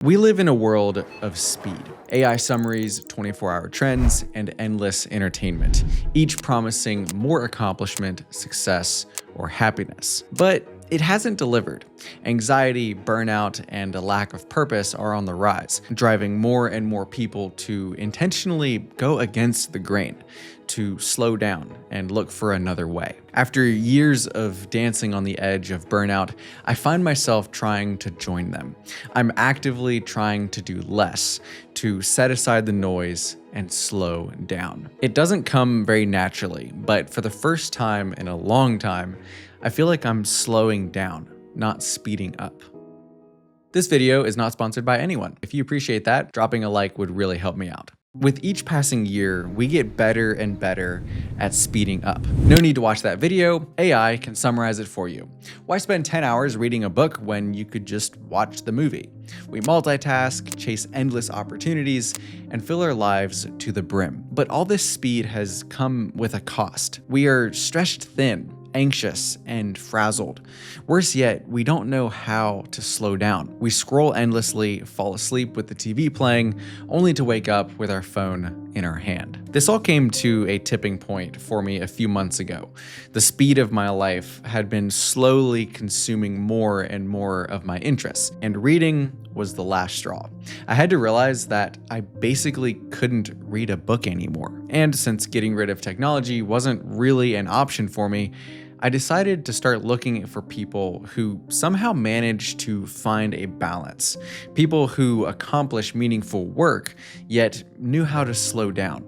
We live in a world of speed. AI summaries, 24-hour trends, and endless entertainment, each promising more accomplishment, success, or happiness. But it hasn't delivered. Anxiety, burnout, and a lack of purpose are on the rise, driving more and more people to intentionally go against the grain, to slow down and look for another way. After years of dancing on the edge of burnout, I find myself trying to join them. I'm actively trying to do less, to set aside the noise and slow down. It doesn't come very naturally, but for the first time in a long time, I feel like I'm slowing down, not speeding up. This video is not sponsored by anyone. If you appreciate that, dropping a like would really help me out. With each passing year, we get better and better at speeding up. No need to watch that video, AI can summarize it for you. Why spend 10 hours reading a book when you could just watch the movie? We multitask, chase endless opportunities, and fill our lives to the brim. But all this speed has come with a cost. We are stretched thin, anxious, and frazzled. Worse yet, we don't know how to slow down. We scroll endlessly, fall asleep with the TV playing, only to wake up with our phone in our hand. This all came to a tipping point for me a few months ago. The speed of my life had been slowly consuming more and more of my interests, and reading was the last straw. I had to realize that I basically couldn't read a book anymore. And since getting rid of technology wasn't really an option for me, I decided to start looking for people who somehow manage to find a balance. People who accomplish meaningful work, yet knew how to slow down.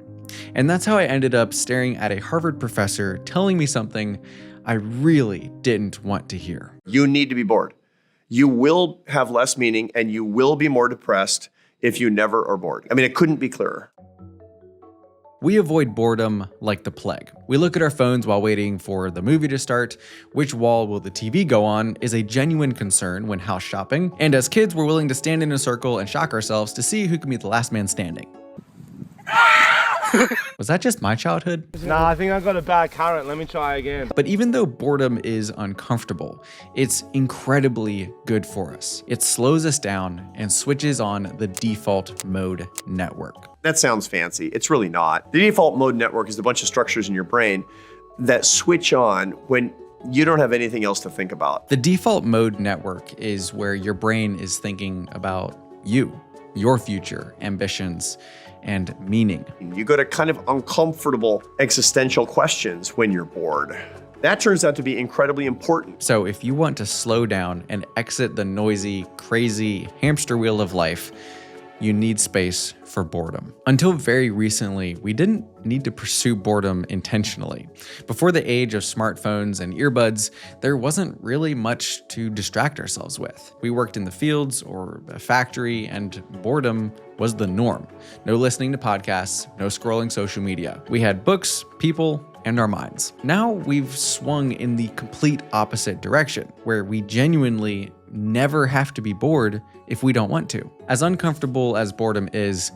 And that's how I ended up staring at a Harvard professor telling me something I really didn't want to hear. You need to be bored. You will have less meaning and you will be more depressed if you never are bored. I mean, it couldn't be clearer. We avoid boredom like the plague. We look at our phones while waiting for the movie to start. Which wall will the TV go on is a genuine concern when house shopping. And as kids, we're willing to stand in a circle and shock ourselves to see who can be the last man standing. Was that just my childhood? Nah, I think I got a bad current. Let me try again. But even though boredom is uncomfortable, it's incredibly good for us. It slows us down and switches on the default mode network. That sounds fancy. It's really not. The default mode network is a bunch of structures in your brain that switch on when you don't have anything else to think about. The default mode network is where your brain is thinking about you, your future, ambitions, and meaning. You go to kind of uncomfortable existential questions when you're bored. That turns out to be incredibly important. So if you want to slow down and exit the noisy, crazy hamster wheel of life, you need space for boredom. Until very recently, we didn't need to pursue boredom intentionally. Before the age of smartphones and earbuds, there wasn't really much to distract ourselves with. We worked in the fields or a factory, and boredom was the norm. No listening to podcasts, no scrolling social media. We had books, people, and our minds. Now we've swung in the complete opposite direction, where we genuinely never have to be bored if we don't want to. As uncomfortable as boredom is,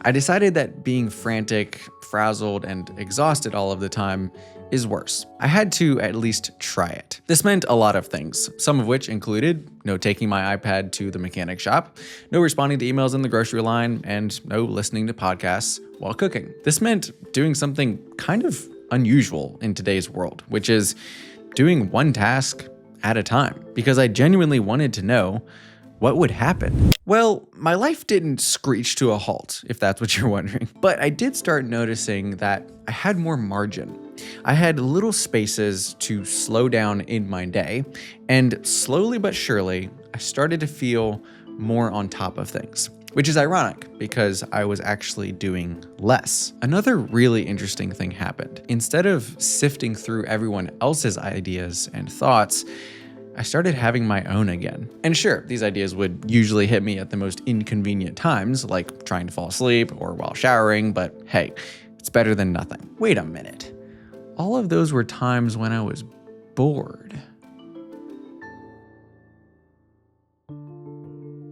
I decided that being frantic, frazzled, and exhausted all of the time is worse. I had to at least try it. This meant a lot of things, some of which included no taking my iPad to the mechanic shop, no responding to emails in the grocery line, and no listening to podcasts while cooking. This meant doing something kind of unusual in today's world, which is doing one task at a time, because I genuinely wanted to know what would happen. Well, my life didn't screech to a halt, if that's what you're wondering, but I did start noticing that I had more margin. I had little spaces to slow down in my day, and slowly but surely, I started to feel more on top of things. Which is ironic because I was actually doing less. Another really interesting thing happened. Instead of sifting through everyone else's ideas and thoughts, I started having my own again. And sure, these ideas would usually hit me at the most inconvenient times, like trying to fall asleep or while showering, but hey, it's better than nothing. Wait a minute. All of those were times when I was bored.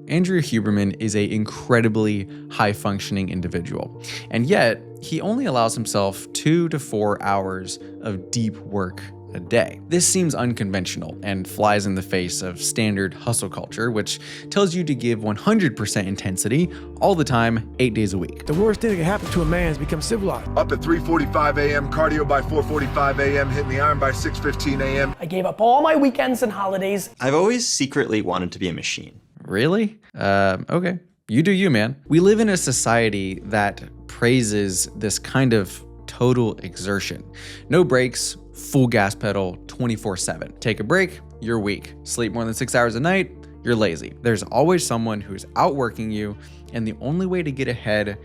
Andrew Huberman is an incredibly high-functioning individual, and yet he only allows himself 2 to 4 hours of deep work a day. This seems unconventional and flies in the face of standard hustle culture, which tells you to give 100% intensity all the time, 8 days a week. The worst thing that can happen to a man is become civilized. Up at 3:45 a.m., cardio by 4:45 a.m., hitting the iron by 6:15 a.m. I gave up all my weekends and holidays. I've always secretly wanted to be a machine. Really? Okay. You do you, man. We live in a society that praises this kind of total exertion. No breaks, full gas pedal, 24/7. Take a break, you're weak. Sleep more than 6 hours a night, you're lazy. There's always someone who's outworking you, and the only way to get ahead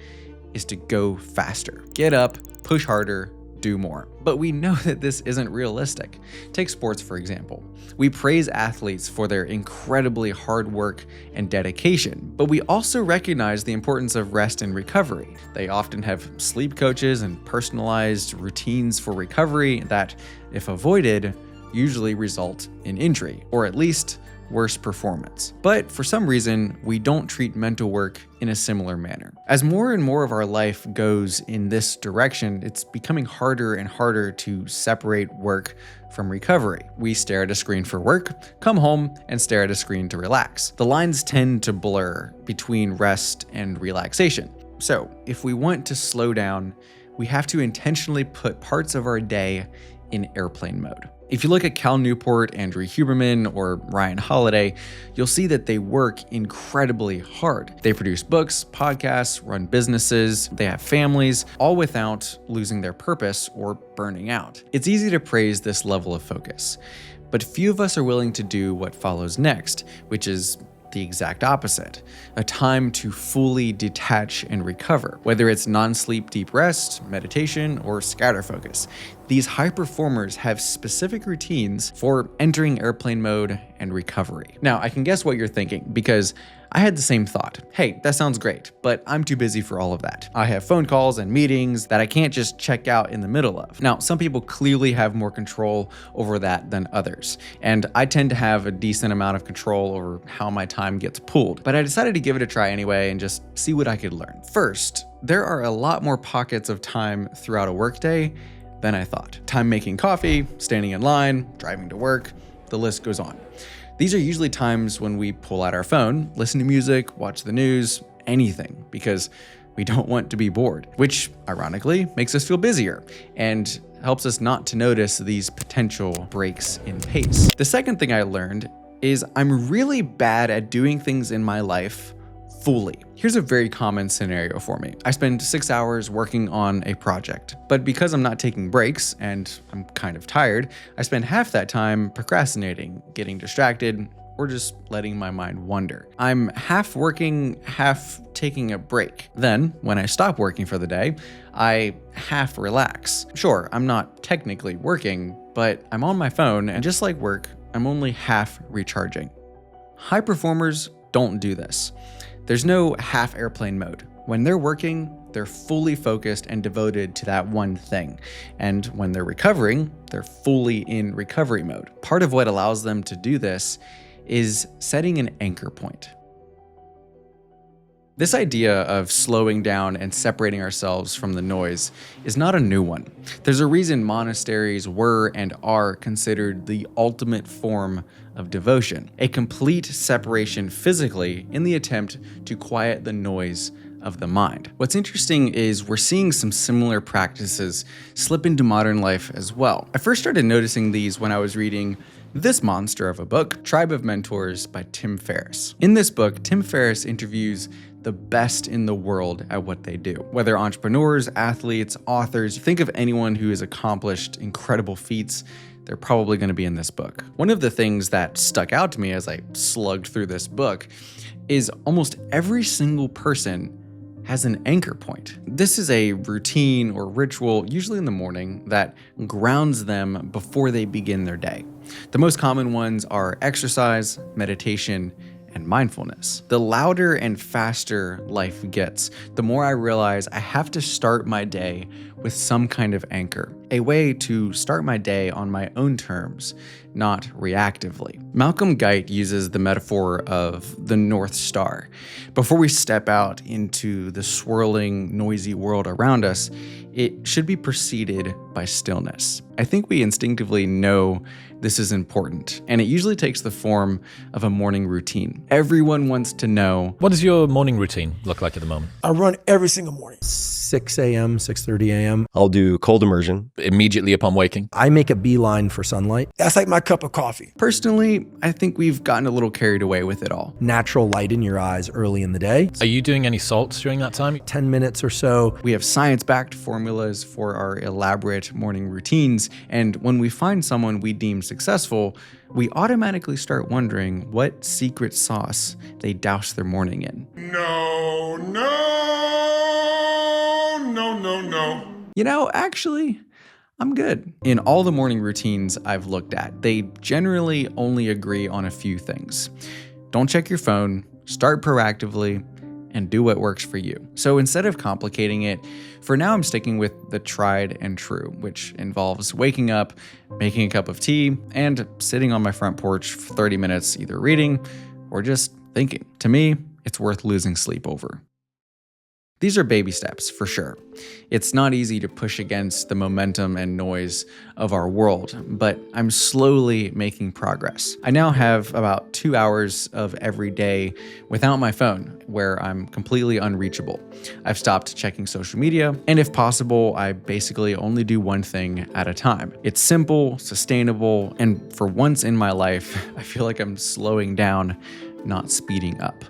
is to go faster. Get up, push harder, do more. But we know that this isn't realistic. Take sports, for example. We praise athletes for their incredibly hard work and dedication, but we also recognize the importance of rest and recovery. They often have sleep coaches and personalized routines for recovery that, if avoided, usually result in injury, or at least worse performance. But for some reason, we don't treat mental work in a similar manner. As more and more of our life goes in this direction, it's becoming harder and harder to separate work from recovery. We stare at a screen for work, come home, and stare at a screen to relax. The lines tend to blur between rest and relaxation. So, if we want to slow down, we have to intentionally put parts of our day in airplane mode. If you look at Cal Newport, Andrew Huberman, or Ryan Holiday, you'll see that they work incredibly hard. They produce books, podcasts, run businesses, they have families, all without losing their purpose or burning out. It's easy to praise this level of focus, but few of us are willing to do what follows next, which is the exact opposite, a time to fully detach and recover, whether it's non-sleep deep rest, meditation, or scatter focus. These high performers have specific routines for entering airplane mode and recovery. Now, I can guess what you're thinking, because I had the same thought. Hey, that sounds great, but I'm too busy for all of that. I have phone calls and meetings that I can't just check out in the middle of. Now, some people clearly have more control over that than others, and I tend to have a decent amount of control over how my time gets pulled. But I decided to give it a try anyway and just see what I could learn. First, there are a lot more pockets of time throughout a workday than I thought. Time making coffee, standing in line, driving to work, the list goes on. These are usually times when we pull out our phone, listen to music, watch the news, anything, because we don't want to be bored, which ironically makes us feel busier and helps us not to notice these potential breaks in pace. The second thing I learned is I'm really bad at doing things in my life fully. Here's a very common scenario for me. I spend 6 hours working on a project, but because I'm not taking breaks and I'm kind of tired, I spend half that time procrastinating, getting distracted, or just letting my mind wander. I'm half working, half taking a break. Then, when I stop working for the day, I half relax. Sure, I'm not technically working, but I'm on my phone, and just like work, I'm only half recharging. High performers don't do this. There's no half airplane mode. When they're working, they're fully focused and devoted to that one thing. And when they're recovering, they're fully in recovery mode. Part of what allows them to do this is setting an anchor point. This idea of slowing down and separating ourselves from the noise is not a new one. There's a reason monasteries were and are considered the ultimate form of devotion, a complete separation physically in the attempt to quiet the noise of the mind. What's interesting is we're seeing some similar practices slip into modern life as well. I first started noticing these when I was reading this monster of a book, Tribe of Mentors by Tim Ferriss. In this book, Tim Ferriss interviews the best in the world at what they do. Whether entrepreneurs, athletes, authors, think of anyone who has accomplished incredible feats, they're probably going to be in this book. One of the things that stuck out to me as I slugged through this book is almost every single person has an anchor point. This is a routine or ritual, usually in the morning, that grounds them before they begin their day. The most common ones are exercise, meditation, and mindfulness. The louder and faster life gets, the more I realize I have to start my day with some kind of anchor, a way to start my day on my own terms, not reactively. Malcolm Guite uses the metaphor of the North Star. Before we step out into the swirling, noisy world around us, it should be preceded by stillness. I think we instinctively know this is important, and it usually takes the form of a morning routine. Everyone wants to know, what does your morning routine look like at the moment? I run every single morning. 6 a.m., 6:30 a.m. I'll do cold immersion. Immediately upon waking? I make a beeline for sunlight. That's like my cup of coffee. Personally, I think we've gotten a little carried away with it all. Natural light in your eyes early in the day. Are you doing any salts during that time? 10 minutes or so. We have science-backed formulas for our elaborate morning routines, and when we find someone we deem successful, we automatically start wondering what secret sauce they douse their morning in. No. You know, actually, I'm good. In all the morning routines I've looked at, they generally only agree on a few things. Don't check your phone, start proactively, and do what works for you. So instead of complicating it, for now I'm sticking with the tried and true, which involves waking up, making a cup of tea, and sitting on my front porch for 30 minutes either reading or just thinking. To me, it's worth losing sleep over. These are baby steps, for sure. It's not easy to push against the momentum and noise of our world, but I'm slowly making progress. I now have about 2 hours of every day without my phone, where I'm completely unreachable. I've stopped checking social media, and if possible, I basically only do one thing at a time. It's simple, sustainable, and for once in my life, I feel like I'm slowing down, not speeding up.